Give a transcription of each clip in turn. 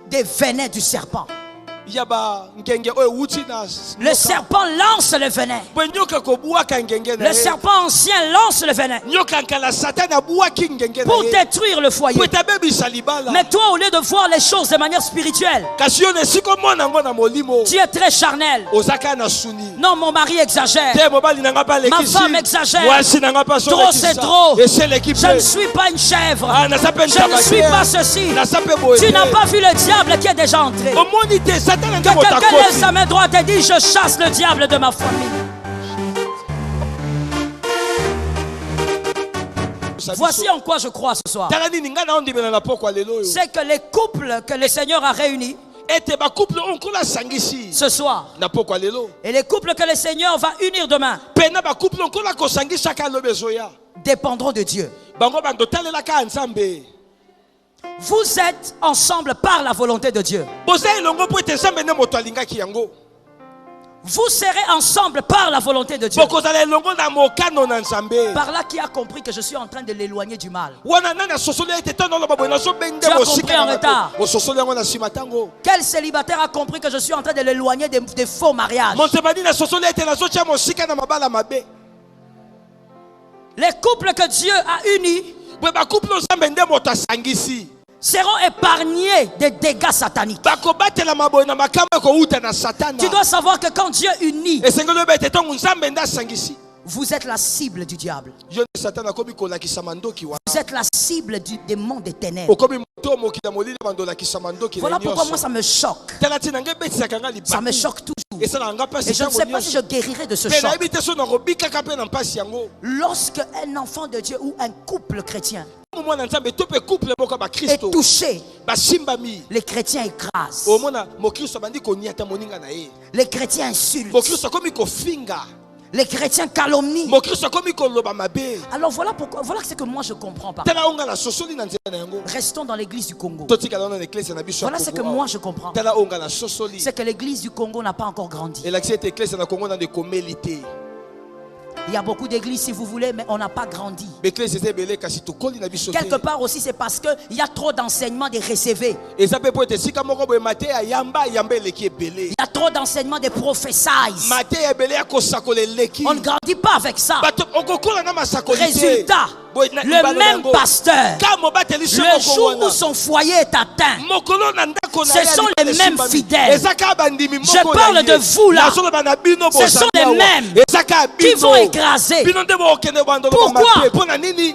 des venins du serpent. Le serpent lance le venin. Le serpent ancien lance le venin pour détruire le foyer. Mais toi, au lieu de voir les choses de manière spirituelle, tu es très charnel. Non, mon mari exagère, ma femme exagère, trop c'est trop, je ne suis pas une chèvre, je ne suis pas ceci. Tu n'as pas vu le diable qui est déjà entré. Que quelqu'un lève sa main droite et dit: je chasse le diable de ma famille. Voici en quoi je crois ce soir. C'est que les couples que le Seigneur a réunis ce soir et les couples que le Seigneur va unir demain dépendront de Dieu. Vous êtes ensemble par la volonté de Dieu. Vous serez ensemble par la volonté de Dieu. Par là, qui a compris que je suis en train de l'éloigner du mal? Tu as compris en retard. Quel célibataire a compris que je suis en train de l'éloigner des faux mariages? Les couples que Dieu a unis seront épargnés des dégâts sataniques. Tu dois savoir que quand Dieu unit, vous êtes la cible du diable. Vous êtes la cible du démon des ténèbres. Voilà pourquoi moi ça me choque. Ça me choque toujours. Et je ne sais pas si je guérirai de ce choc. Lorsque un enfant de Dieu ou un couple chrétien est touché, les chrétiens écrasent, les chrétiens insultent, les chrétiens calomnient. Alors voilà pourquoi, voilà ce que moi je comprends pas. Restons dans l'église du Congo. Voilà ce que moi je comprends. C'est que l'église du Congo n'a pas encore grandi. Il y a beaucoup d'églises si vous voulez, mais on n'a pas grandi. Quelque part aussi c'est parce qu'il y a trop d'enseignements des recevés. Il y a trop d'enseignements des prophéties. On ne grandit pas avec ça. Résultat, le même pasteur, le jour où son foyer est atteint, ce sont les mêmes fidèles. Je parle de vous là. Ce sont les mêmes qui vont écraser. Pourquoi?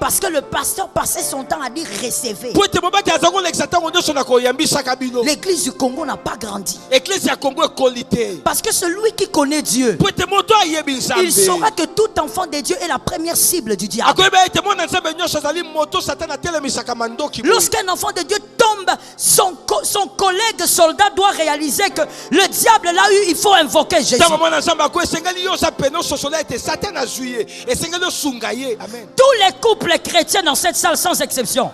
Parce que le pasteur passait son temps à dire recevez. L'église du Congo n'a pas grandi. Parce que celui qui connaît Dieu, il saura que tout enfant de Dieu est la première cible du diable. Lorsqu'un enfant de Dieu tombe, son collègue soldat doit réaliser que le diable l'a eu, il faut invoquer Jésus. Tous les couples chrétiens dans cette salle sans exception,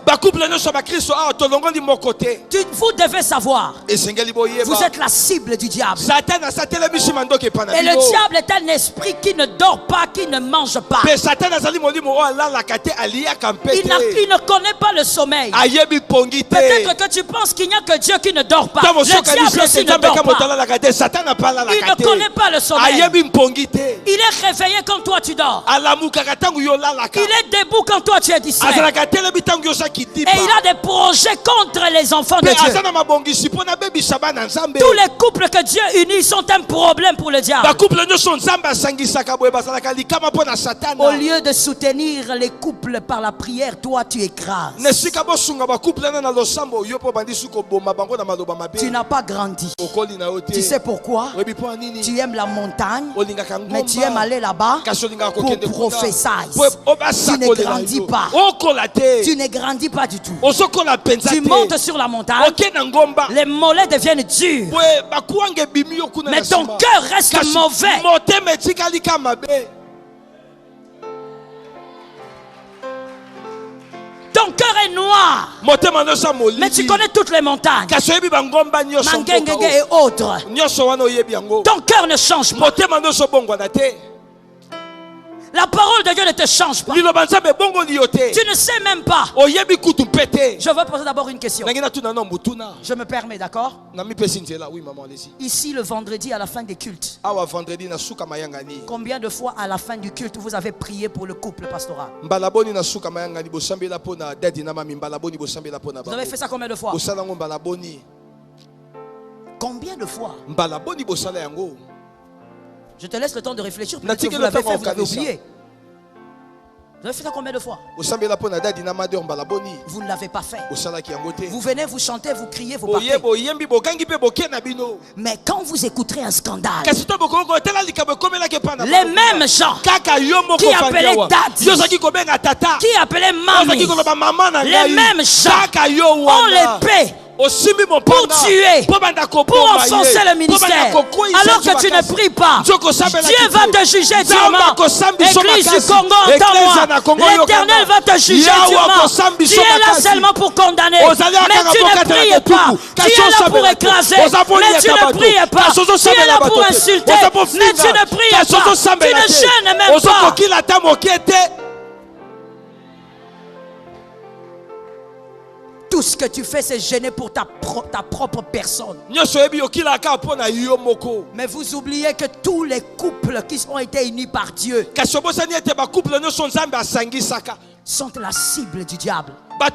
vous devez savoir, vous êtes la cible du diable. Et le diable est un esprit qui ne dort pas, qui ne mange pas. Il ne connaît pas le sommeil. Peut-être que tu penses qu'il n'y a que Dieu qui ne dort pas. Le diable aussi ne dort pas. Il ne connaît pas le sommeil. Il est réveillé quand toi tu dors. Il est debout quand toi tu es distrait. Et il a des projets contre les enfants de Dieu. Tous les couples que Dieu unit sont un problème pour le diable. Au lieu de soutenir les couples par la prière, toi tu écrases. Tu n'as pas grandi. Tu sais pourquoi? Tu aimes la montagne, mais tu aimes aller là-bas pour prophétiser. Tu ne grandis pas. Tu ne grandis pas du tout. Tu montes sur la montagne, les mollets deviennent durs, mais ton cœur reste mauvais. Ton cœur est noir, mais tu connais toutes les montagnes, Mangengenge et autres. Ton cœur ne change pas. La parole de Dieu ne te change pas. Tu ne sais même pas. Je veux poser d'abord une question. Je me permets, d'accord? Ici, le vendredi à la fin des cultes, combien de fois à la fin du culte vous avez prié pour le couple pastoral? Vous avez fait ça combien de fois? Combien de fois? Je te laisse le temps de réfléchir. Peut-être que vous l'avez fait, vous l'avez oublié. Vous avez fait ça combien de fois? Vous ne l'avez pas fait. Vous venez, vous chantez, vous criez, vous partez. Mais quand vous écouterez un scandale, les mêmes gens qui appelaient daddy, qui appelaient mamie, les mêmes gens ont l'épée pour tuer, pour enfoncer le ministère, alors que tu ne pries pas. Dieu va te juger durement. Église du Congo, entends-moi. L'Éternel va te juger durement. Tu es là seulement pour condamner, mais tu ne pries pas. Tu es là pour écraser, mais tu ne pries pas. Tu es là pour insulter, mais tu ne pries pas. Tu ne gênes même pas. Tout ce que tu fais, c'est gêner pour ta propre personne. Mais vous oubliez que tous les couples qui ont été unis par Dieu sont la cible du diable. Le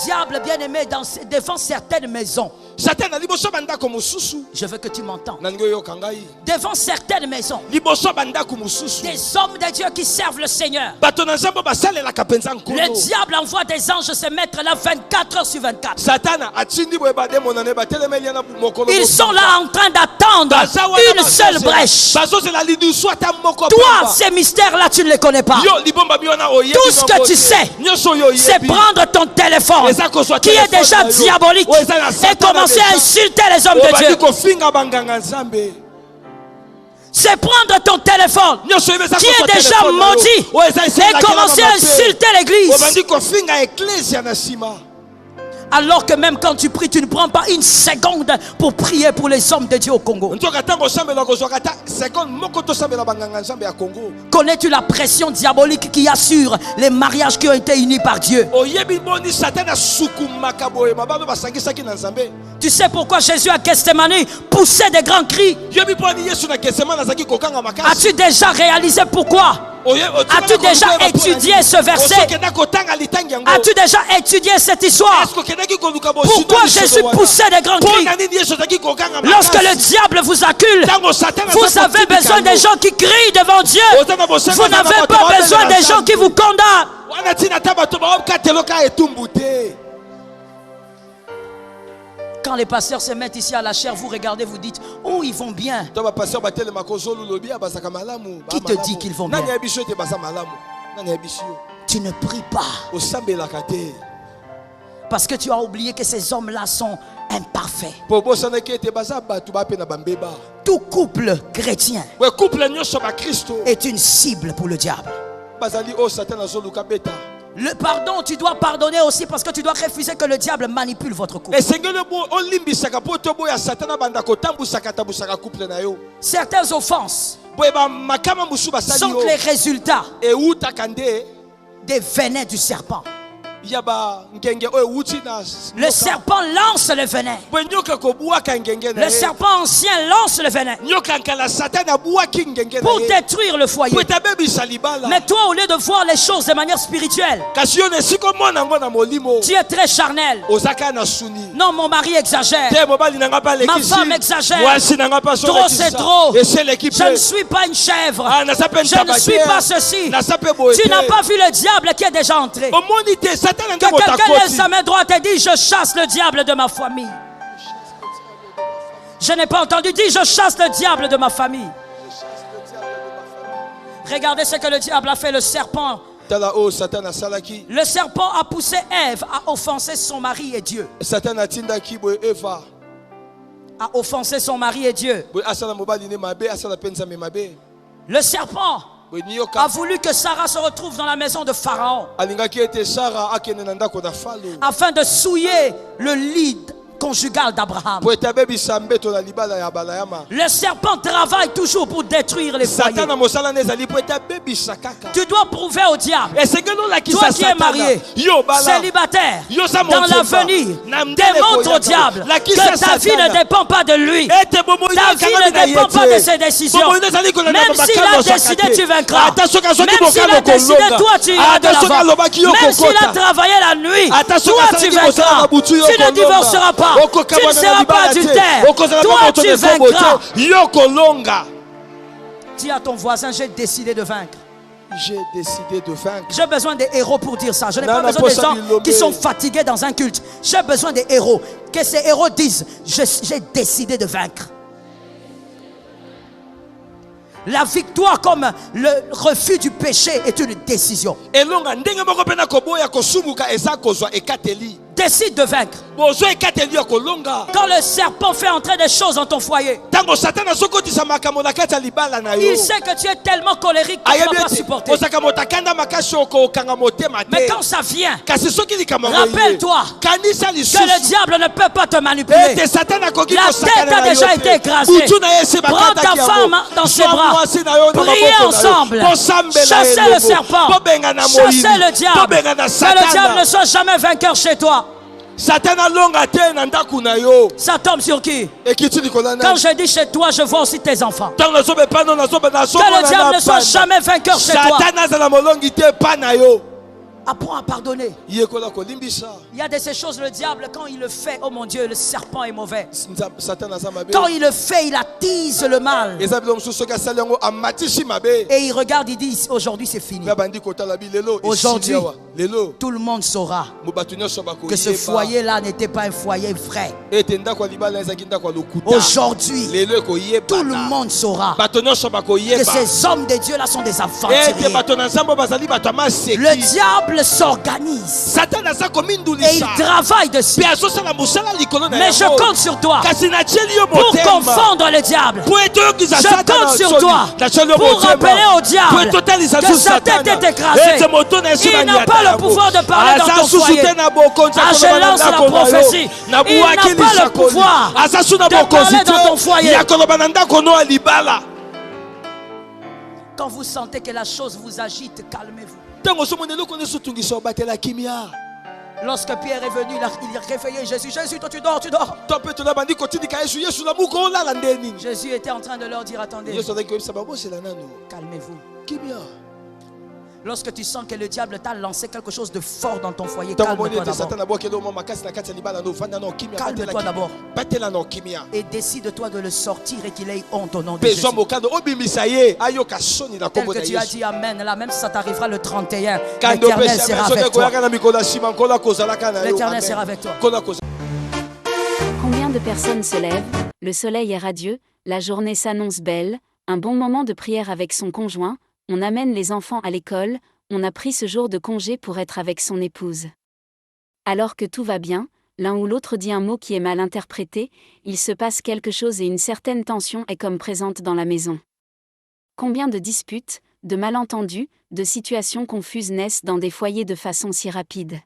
diable, bien aimé, devant certaines maisons. Je veux que tu m'entends. Devant certaines maisons, des hommes de Dieu qui servent le Seigneur, le diable envoie des anges se mettre là 24 heures sur 24. Ils sont là en train d'attendre une seule brèche. Toi, ces mystères-là, tu ne les connais pas. Tout ce que tu sais, c'est prendre ton téléphone qui est déjà diabolique et commencer à insulter les hommes de Dieu. C'est prendre ton téléphone qui est déjà maudit et commencer à insulter l'église. Alors que même quand tu pries, tu ne prends pas une seconde pour prier pour les hommes de Dieu au Congo. Connais-tu la pression diabolique qu'il y a sur les mariages qui ont été unis par Dieu? Tu sais pourquoi Jésus à Gethsemane poussait des grands cris? As-tu déjà réalisé pourquoi? As-tu déjà étudié ce verset? As-tu déjà étudié cette histoire? Pourquoi Jésus poussait des grands cris? Lorsque le diable vous accule, vous avez besoin des gens qui crient devant Dieu. Vous n'avez pas besoin des gens qui vous condamnent. Quand les pasteurs se mettent ici à la chair, vous regardez, vous dites, oh, ils vont bien. Qui te dit qu'ils vont bien? Tu ne pries pas. Parce que tu as oublié que ces hommes-là sont imparfaits. Tout couple chrétien est une cible pour le diable. Le pardon, tu dois pardonner aussi parce que tu dois refuser que le diable manipule votre couple. Certaines offenses sont les résultats des venins du serpent. Le serpent lance le venin. Le serpent ancien lance le venin pour détruire le foyer. Mais toi, au lieu de voir les choses de manière spirituelle, tu es très charnel. Non, mon mari exagère, ma femme exagère, trop c'est trop, je ne suis pas une chèvre, je ne suis pas ceci. Tu n'as pas vu le diable qui est déjà entré. Que quelqu'un lève sa main droite et dit, je chasse le diable de ma famille. Je n'ai pas entendu dire, je chasse le diable de ma famille. Regardez ce que le diable a fait, le serpent. Le serpent a poussé Ève à offenser son mari et Dieu. À offenser son mari et Dieu. Le serpent a voulu que Sarah se retrouve dans la maison de Pharaon afin de souiller le lit conjugale d'Abraham. Le serpent travaille toujours pour détruire les foyers. Tu dois prouver au diable, toi qui es marié, célibataire, dans l'avenir, démontre au diable que ta vie ne dépend pas de lui. Ta vie ne dépend pas de ses décisions. Même s'il a décidé, tu vaincras. Même s'il a décidé, toi tu iras de l'avant. Même s'il a travaillé la nuit, toi tu vaincras. Tu ne divorceras pas. Tu ne seras pas adultère. Toi tu vaincras. Dis à ton voisin, j'ai décidé de vaincre. J'ai décidé de vaincre. J'ai besoin des héros pour dire ça. Je n'ai pas besoin des gens qui sont fatigués dans un culte. J'ai besoin des héros. Que ces héros disent, j'ai décidé de vaincre. La victoire comme le refus du péché est une décision. Décide de vaincre. Quand le serpent fait entrer des choses dans ton foyer, il sait que tu es tellement colérique que tu ne vas pas supporter. Mais quand ça vient, rappelle-toi que le diable ne peut pas te manipuler. La tête a déjà été écrasée. Prends ta femme dans ses bras. Priez ensemble. Chassez le serpent. Chassez le diable. Que le diable ne soit jamais vainqueur chez toi. Ça tombe sur qui? Quand je dis chez toi, je vois aussi tes enfants. Que le diable ne soit jamais vainqueur chez toi. Apprends à pardonner. Il y a de ces choses, le diable, quand il le fait, oh mon Dieu, le serpent est mauvais. Quand il le fait, il attise le mal. Et il regarde, il dit, aujourd'hui c'est fini. Aujourd'hui, tout le monde saura que ce foyer-là n'était pas un foyer vrai. Aujourd'hui, tout le monde saura que ces hommes de Dieu là sont des aventuriers. Le diable s'organise et il travaille dessus. Mais je compte sur toi pour confondre le diable. Je compte sur toi pour rappeler au diable que sa tête est écrasée. Il n'a pas le pouvoir de parler dans ton foyer. Ah, je lance la prophétie. Il n'a pas le pouvoir de parler dans ton foyer. Quand vous sentez que la chose vous agite, calmez-vous. Lorsque Pierre est venu, il a réveillé Jésus. Jésus, toi tu dors, tu dors. Jésus était en train de leur dire, attendez, calmez-vous. Lorsque tu sens que le diable t'a lancé quelque chose de fort dans ton foyer, calme-toi d'abord. Calme-toi d'abord. Et décide-toi de le sortir et qu'il ait honte au nom de Jésus. Tel que tu as dit Amen, là, même si ça t'arrivera le 31, l'Éternel sera avec toi. L'Éternel sera avec toi. Combien de personnes se lèvent? Le soleil est radieux, la journée s'annonce belle, un bon moment de prière avec son conjoint. On amène les enfants à l'école, on a pris ce jour de congé pour être avec son épouse. Alors que tout va bien, l'un ou l'autre dit un mot qui est mal interprété, il se passe quelque chose et une certaine tension est comme présente dans la maison. Combien de disputes, de malentendus, de situations confuses naissent dans des foyers de façon si rapide?